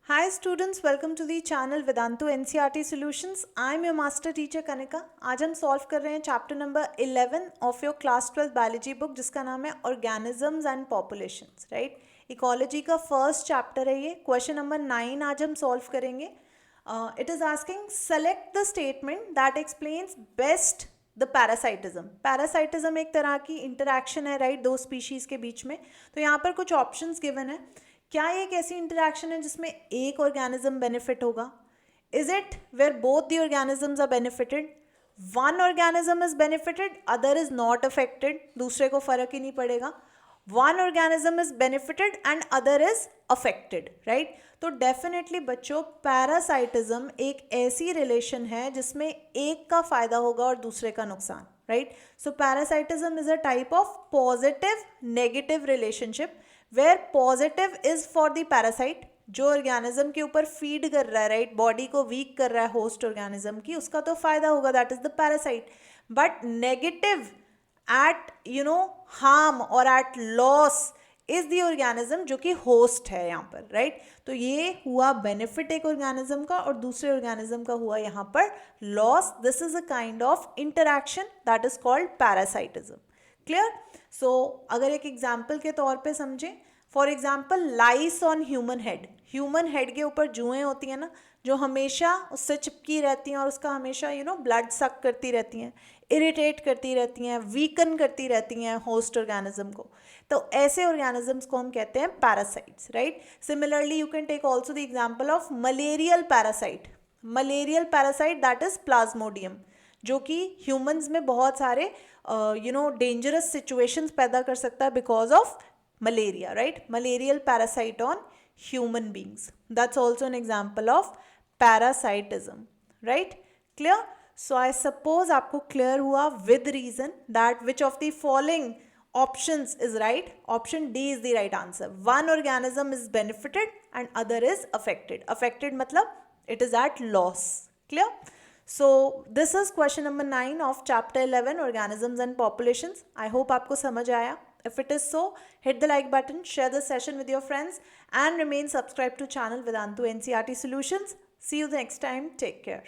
Hi students, welcome to the channel Vedantu NCERT Solutions. I am your master teacher Kanika. आज हम solve कर रहे हैं chapter number 11 of your class 12 biology book जिसका नाम है organisms and populations, right. Ecology का first chapter है ये। क्वेश्चन नंबर 9 आज हम सॉल्व करेंगे। It is asking select the statement that explains best the parasitism. Parasitism एक तरह की इंटरैक्शन है, राइट, दो स्पीशीज के बीच में। तो यहाँ पर कुछ ऑप्शंस गिवन है। क्या ये एक ऐसी इंटरैक्शन है जिसमें एक ऑर्गेनिज्म बेनिफिट होगा? Is it where both the organisms are benefited? One organism is benefited, other is not affected, दूसरे को फर्क ही नहीं पड़ेगा। One organism is benefited and other is affected, right. तो डेफिनेटली बच्चों, पैरासाइटिज्म एक ऐसी रिलेशन है जिसमें एक का फायदा होगा और दूसरे का नुकसान, right. So parasitism is a type of positive negative relationship where positive is for the parasite, जो ऑर्गेनिज्म के ऊपर फीड कर रहा है, राइट, बॉडी को वीक कर रहा है होस्ट ऑर्गेनिज्म की, उसका तो फायदा होगा, that is the parasite. But negative at harm और at loss is the organism जो कि होस्ट है यहाँ पर, राइट। तो ये हुआ बेनिफिट एक ऑर्गेनिज्म का और दूसरे ऑर्गेनिज्म का हुआ यहाँ पर loss. This is a kind of interaction that is called parasitism. Clear? So अगर एक एग्जाम्पल के तौर पे समझें, for example lice on human head. Human head के ऊपर जुएं होती हैं ना, जो हमेशा उससे चिपकी रहती हैं और उसका हमेशा ब्लड सक करती रहती हैं, इरिटेट करती रहती हैं, वीकन करती रहती हैं होस्ट ऑर्गेनिज्म को। तो ऐसे ऑर्गेनिजम्स को हम कहते हैं parasites, right. Similarly you can take also the example of malarial parasite. Malarial parasite that is plasmodium, जो कि ह्यूमंस में बहुत सारे डेंजरस सिचुएशंस पैदा कर सकता है because of malaria, right. Malarial parasite on human beings, that's also an example of parasitism, right. Clear? So I suppose आपको क्लियर हुआ with reason that which of the following options is right. Option D is the right answer. One organism is benefited and other is affected. Affected matlab it is at loss. Clear? So this is question number 9 of chapter 11 organisms and populations. I hope आपको समझ आया. If it is so, hit the like button, share the session with your friends and remain subscribed to channel Vedantu NCERT Solutions. See you the next time. Take care.